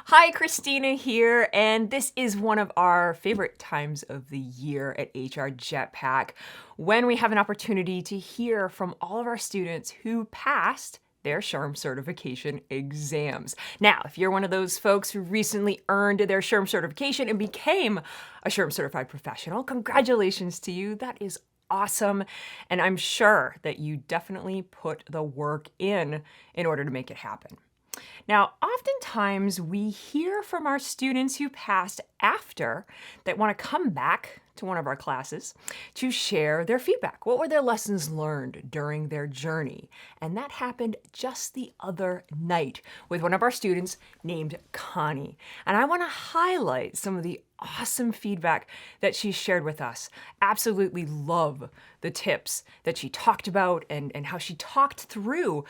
Hi, Christina here, and this is one of our favorite times of the year at HR Jetpack, when we have an opportunity to hear from all of our students who passed their SHRM certification exams. Now, if you're one of those folks who recently earned their SHRM certification and became a SHRM certified professional, congratulations to you. That is awesome, and I'm sure that you definitely put the work in order to make it happen. Now, oftentimes we hear from our students who passed after that want to come back to one of our classes to share their feedback. What were their lessons learned during their journey? And that happened just the other night with one of our students named Connie. And I want to highlight some of the awesome feedback that she shared with us. Absolutely love the tips that she talked about and how she talked through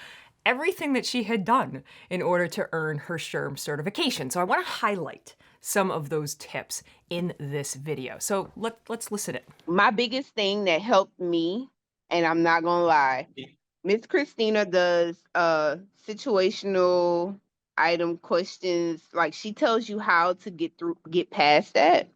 everything that she had done in order to earn her SHRM certification. So I want to highlight some of those tips in this video. So let's listen in. My biggest thing that helped me, and I'm not gonna lie, Miss Christina does situational item questions. Like, she tells you how to get past that.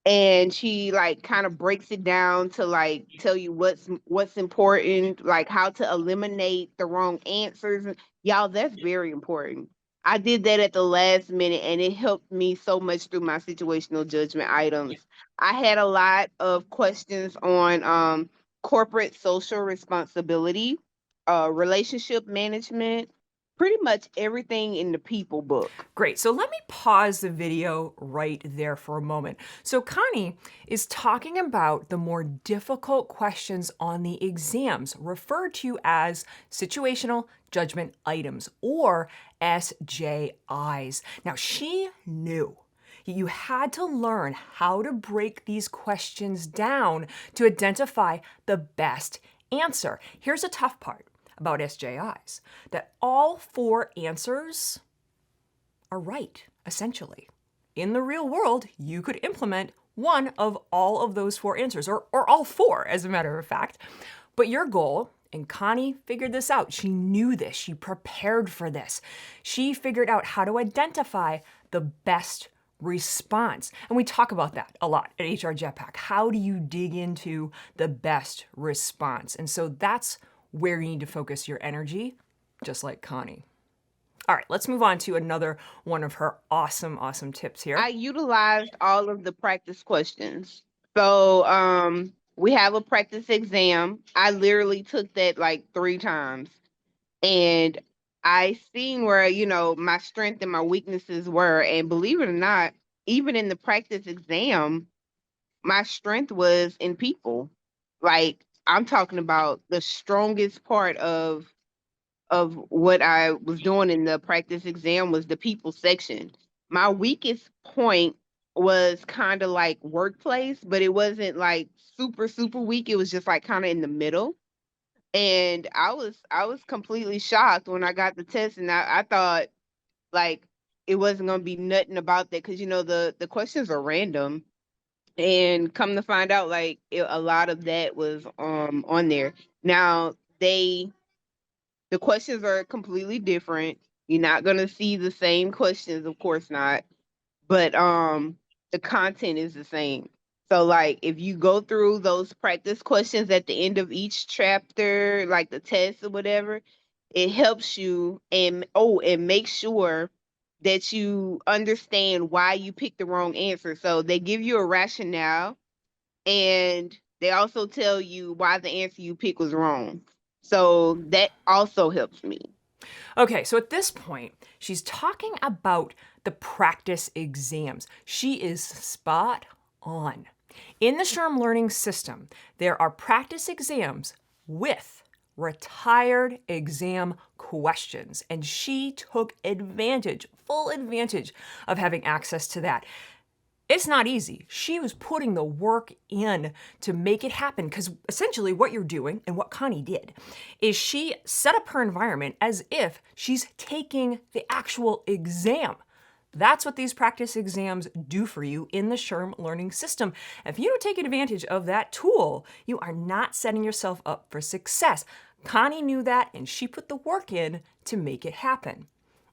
And she like kind of breaks it down to like tell you what's important, like how to eliminate the wrong answers. Y'all, that's very important. I did that at the last minute and it helped me so much through my situational judgment items. I had a lot of questions on corporate social responsibility, relationship management, pretty much everything in the people book. Great, so let me pause the video right there for a moment. So Connie is talking about the more difficult questions on the exams, referred to as situational judgment items, or SJIs. Now, she knew you had to learn how to break these questions down to identify the best answer. Here's the tough part about SJIs, that all 4 answers are right, essentially. In the real world, you could implement one of all of those 4 answers, or all 4, as a matter of fact. But your goal, and Connie figured this out, she knew this, she prepared for this. She figured out how to identify the best response. And we talk about that a lot at HR Jetpack. How do you dig into the best response? And so that's where you need to focus your energy, just like Connie. All right, let's move on to another one of her awesome tips here. I utilized all of the practice questions. So we have a practice exam. I literally took that like 3 times. And I seen where, my strength and my weaknesses were. And believe it or not, even in the practice exam, my strength was in people. Like, I'm talking about the strongest part of what I was doing in the practice exam was the people section. My weakest point was kind of like workplace, but it wasn't like super weak. It was just like kind of in the middle. And I was completely shocked when I got the test, and I thought like it wasn't gonna be nothing about that because the questions are random, and come to find out like a lot of that was on there. Now the questions are completely different. You're not gonna see the same questions, of course not, but the content is the same. So like if you go through those practice questions at the end of each chapter, like the test or whatever, it helps you and make sure that you understand why you picked the wrong answer. So they give you a rationale and they also tell you why the answer you picked was wrong. So that also helps me. Okay, so at this point, she's talking about the practice exams. She is spot on. In the SHRM learning system, there are practice exams with retired exam questions, and she took advantage, full advantage of having access to that. It's not easy. She was putting the work in to make it happen, because essentially what you're doing, and what Connie did, is she set up her environment as if she's taking the actual exam. That's what these practice exams do for you in the SHRM learning system. If you don't take advantage of that tool, you are not setting yourself up for success. Connie knew that, and she put the work in to make it happen.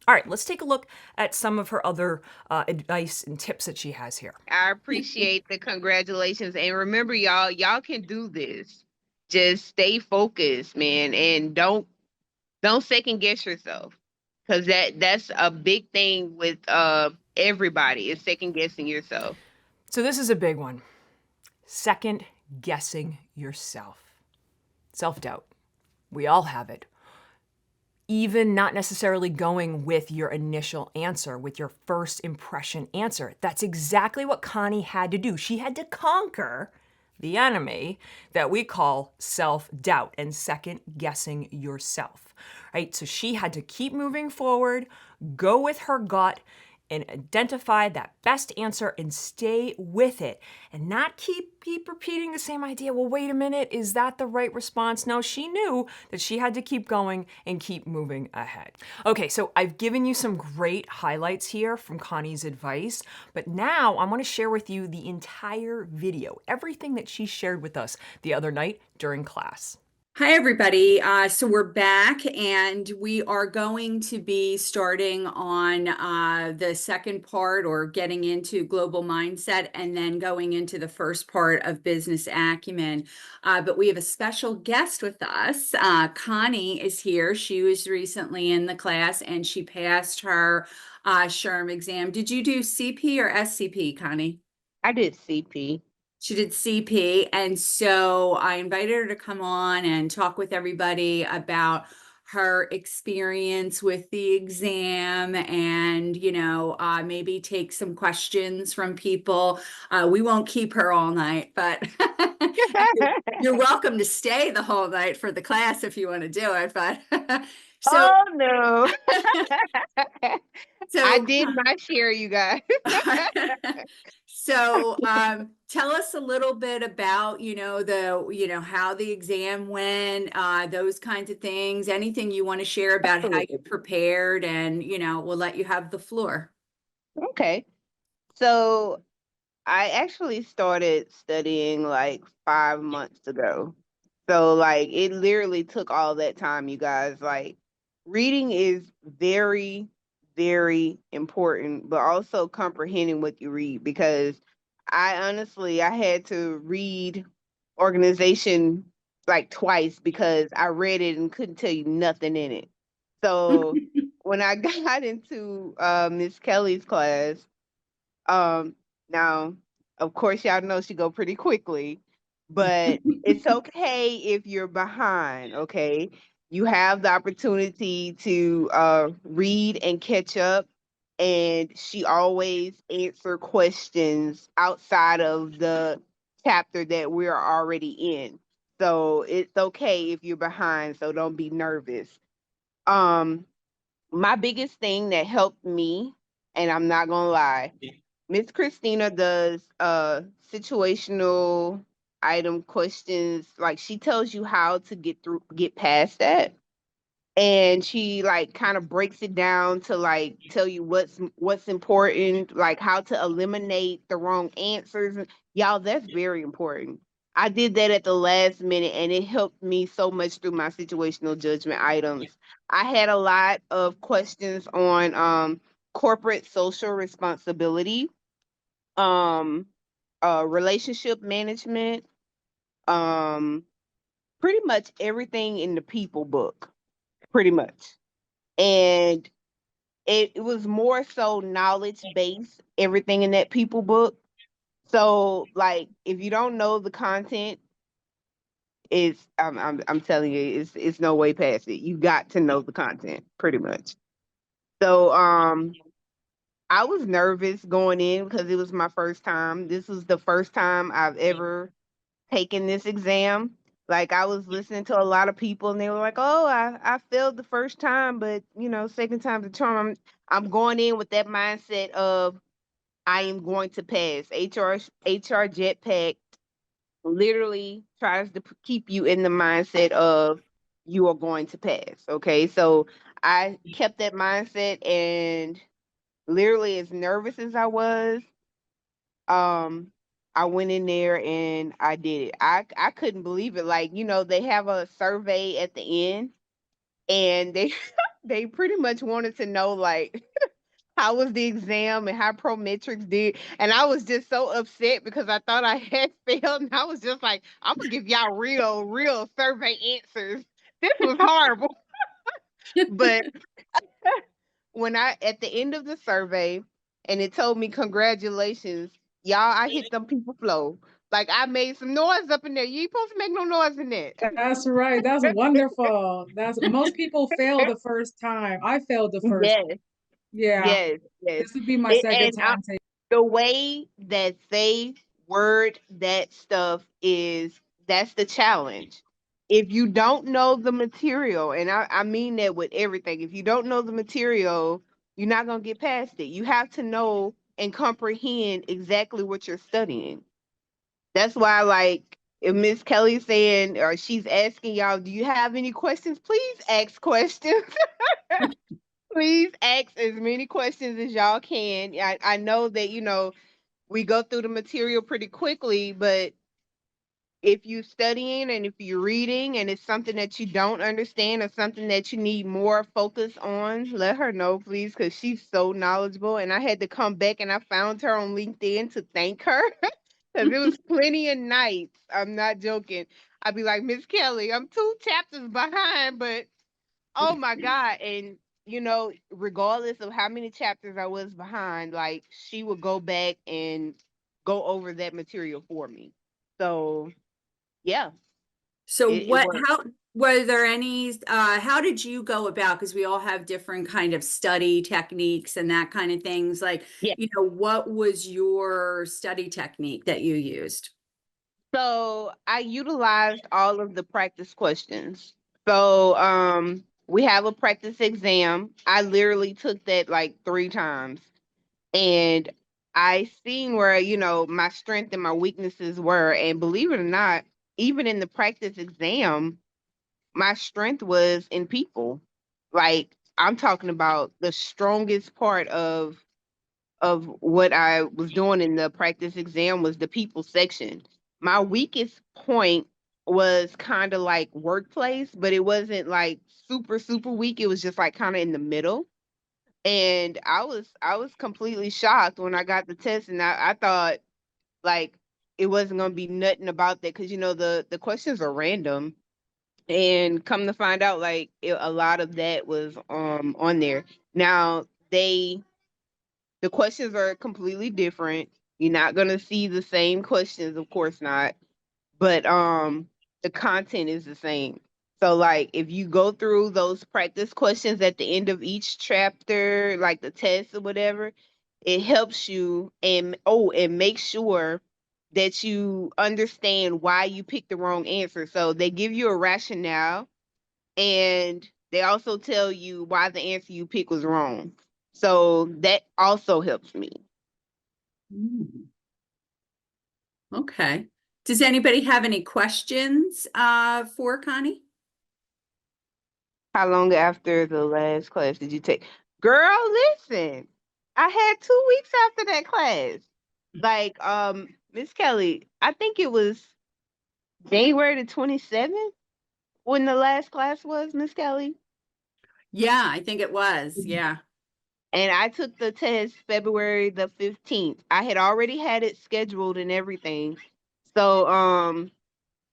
All right, let's take a look at some of her other advice and tips that she has here. I appreciate the congratulations. And remember, y'all can do this. Just stay focused, man, and don't second guess yourself. Cause that's a big thing with everybody is second guessing yourself. So this is a big one. Second guessing yourself. Self-doubt. We all have it. Even not necessarily going with your initial answer, with your first impression answer. That's exactly what Connie had to do. She had to conquer the enemy that we call self-doubt and second guessing yourself, right? So she had to keep moving forward, go with her gut, and identify that best answer and stay with it and not keep repeating the same idea. Well, wait a minute, is that the right response? No, she knew that she had to keep going and keep moving ahead. Okay, so I've given you some great highlights here from Connie's advice, but now I want to share with you the entire video, everything that she shared with us the other night during class. Hi, everybody. So we're back and we are going to be starting on the second part or getting into global mindset and then going into the first part of business acumen. But we have a special guest with us. Connie is here. She was recently in the class and she passed her SHRM exam. Did you do CP or SCP, Connie? I did CP. She did CP, and so I invited her to come on and talk with everybody about her experience with the exam and, maybe take some questions from people. We won't keep her all night, but you're welcome to stay the whole night for the class if you want to do it. But so, Oh no. so I did my share, you guys. So, tell us a little bit about, how the exam went, those kinds of things, anything you want to share about how you prepared and, we'll let you have the floor. Okay. So I actually started studying like 5 months ago. So like it literally took all that time, you guys. Like reading is very, very important, but also comprehending what you read because I had to read organization like twice because I read it and couldn't tell you nothing in it. So when I got into Miss Kelly's class, um, now, of course, y'all know she go pretty quickly, but it's okay if you're behind, okay? You have the opportunity to read and catch up, and she always answer questions outside of the chapter that we're already in. So it's okay if you're behind, so don't be nervous. Um, my biggest thing that helped me, and I'm not gonna lie, Miss Christina does situational item questions. Like she tells you how to get past that. And she like kind of breaks it down to like tell you what's important, like how to eliminate the wrong answers. Y'all, that's very important. I did that at the last minute and it helped me so much through my situational judgment items. I had a lot of questions on corporate social responsibility, um relationship management, um pretty much everything in the people book, pretty much. And it was more so knowledge based, everything in that people book. So like if you don't know the content, it's I'm telling you, it's no way past it. You got to know the content pretty much. So I was nervous going in because it was my first time. This was the first time I've ever taken this exam. Like I was listening to a lot of people and they were like, "Oh, I failed the first time, but second time's the charm." I'm going in with that mindset of I am going to pass. HR Jetpack literally tries to keep you in the mindset of you are going to pass. Okay, so I kept that mindset and literally as nervous as I was, um I went in there and I did it. I couldn't believe it. Like, they have a survey at the end and they They pretty much wanted to know like how was the exam and how Prometrics did. And I was just so upset because I thought I had failed. And I was just like, I'm gonna give y'all real survey answers. This was horrible. But when I at the end of the survey and it told me congratulations, y'all, I hit them people flow. Like I made some noise up in there. You ain't supposed to make no noise in that. That's right. That's wonderful. That's most people fail the first time. I failed the first. Yes, Yeah. yes. This would be my second And time taking. the way that they word that stuff is that's the challenge. If you don't know the material, and I mean that with everything, if you don't know the material, you're not gonna get past it. You have to know and comprehend exactly what you're studying. That's why, like, if Miss Kelly's saying or she's asking y'all, do you have any questions? Please ask questions. Please ask as many questions as y'all can. I know that, we go through the material pretty quickly, but if you're studying and if you're reading and it's something that you don't understand or something that you need more focus on, let her know, please, because she's so knowledgeable. And I had to come back and I found her on LinkedIn to thank her because it was plenty of nights. I'm not joking. I'd be like, Miss Kelly, I'm 2 chapters behind, but oh my God. And regardless of how many chapters I was behind, like she would go back and go over that material for me. So yeah, So it worked. how were there any how did you go about, because we all have different kind of study techniques and that kind of things, like, Yeah. what was your study technique that you used? So I utilized all of the practice questions. So we have a practice exam. I literally took that like 3 times. And I seen where, my strength and my weaknesses were. And believe it or not, even in the practice exam, my strength was in people. Like I'm talking about the strongest part of what I was doing in the practice exam was the people section. My weakest point was kind of like workplace, but it wasn't like super weak. It was just like kind of in the middle. And I was completely shocked when I got the test, and I thought like it wasn't gonna be nothing about that because the questions are random, and come to find out like a lot of that was on there. Now the questions are completely different. You're not gonna see the same questions, of course not, but the content is the same. So like if you go through those practice questions at the end of each chapter, like the test or whatever, it helps you and make sure that you understand why you picked the wrong answer. So they give you a rationale and they also tell you why the answer you picked was wrong. So that also helps me. Mm. Okay. Does anybody have any questions for Connie? How long after the last class did you take? Girl, listen, I had 2 weeks after that class. Like, Miss Kelly, I think it was January the 27th when the last class was, Miss Kelly. Yeah, I think it was. Yeah. And I took the test February the 15th. I had already had it scheduled and everything. So,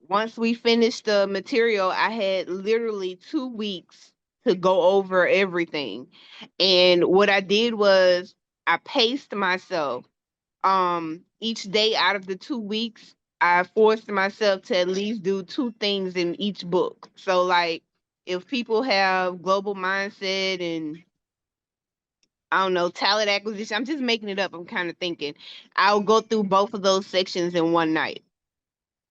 once we finished the material, I had literally 2 weeks to go over everything. And what I did was I paced myself. Each day out of the 2 weeks, I forced myself to at least do 2 things in each book. So like if people have global mindset and I don't know, talent acquisition, I'm just making it up. I'm kind of thinking I'll go through both of those sections in one night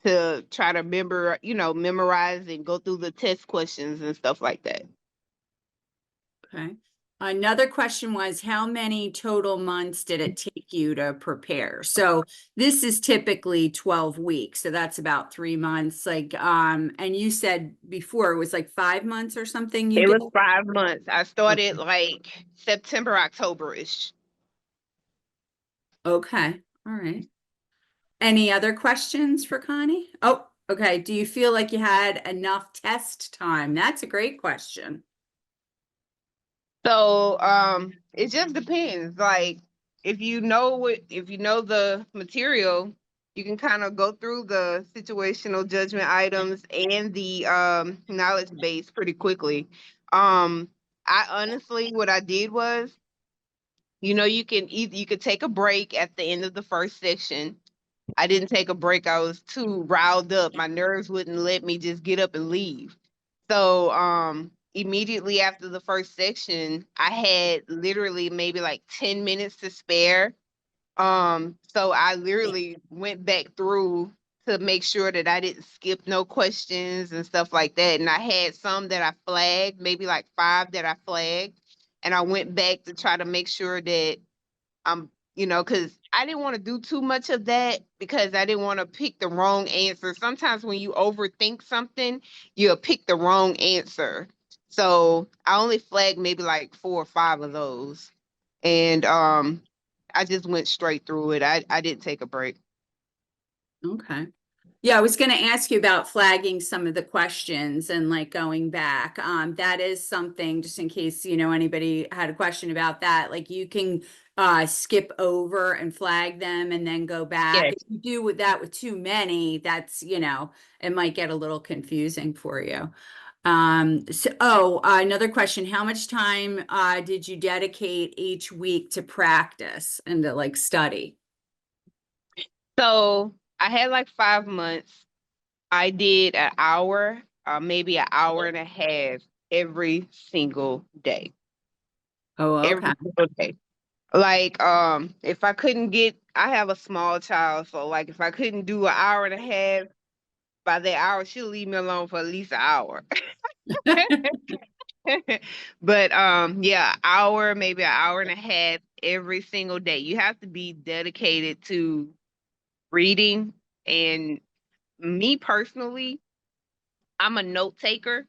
to try to memorize and go through the test questions and stuff like that. Okay. Another question was, how many total months did it take you to prepare? So this is typically 12 weeks. So that's about 3 months. Like, and you said before it was like 5 months or something you It did? was 5 months. I started Okay. like September, October-ish. Okay. All right. Any other questions for Connie? Oh, okay. Do you feel like you had enough test time? That's a great question. So it just depends. Like if you know the material, you can kind of go through the situational judgment items and the knowledge base pretty quickly. I honestly what I did was, you could take a break at the end of the first section. I didn't take a break. I was too riled up. My nerves wouldn't let me just get up and leave. So, immediately after the first section, I had literally maybe like 10 minutes to spare. So I literally went back through to make sure that I didn't skip no questions and stuff like that. And I had some that I flagged, maybe like 5 that I flagged. And I went back to try to make sure that because I didn't want to do too much of that because I didn't want to pick the wrong answer. Sometimes when you overthink something, you'll pick the wrong answer. So I only flagged maybe like 4 or 5 of those. And I just went straight through it. I didn't take a break. Okay. Yeah, I was going to ask you about flagging some of the questions and like going back. That is something, just in case, anybody had a question about that, like you can skip over and flag them and then go back. Yes. If you do with that with too many, that's, it might get a little confusing for you. Another question. How much time did you dedicate each week to practice and to like study? So I had like 5 months. I did an hour, maybe an hour and a half every single day. Oh, Every okay. single day. Like, if I couldn't I have a small child, so like if I couldn't do an hour and a half, by the hour, she'll leave me alone for at least an hour. But yeah, hour, maybe an hour and a half every single day. You have to be dedicated to reading. And me personally, I'm a note taker.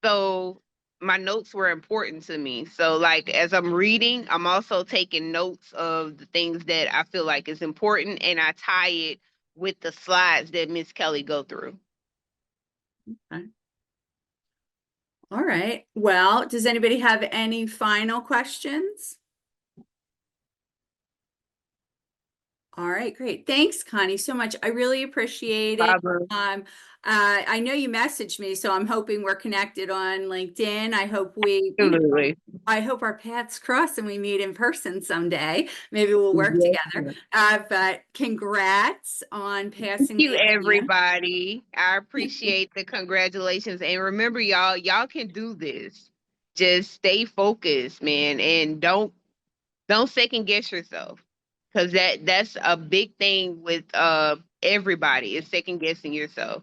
So my notes were important to me. So like as I'm reading, I'm also taking notes of the things that I feel like is important, and I tie it with the slides that Miss Kelly go through. Okay. All right. Well, does anybody have any final questions? All right, great. Thanks, Connie, so much. I really appreciate it. I know you messaged me, so I'm hoping we're connected on LinkedIn. I hope Absolutely. I hope our paths cross and we meet in person someday. Maybe we'll work Yes. together. But congrats on passing Thank you, the exam. everybody. I appreciate the congratulations. And remember, y'all can do this. Just stay focused, man, and don't second guess yourself. Because that's a big thing with everybody, is second guessing yourself.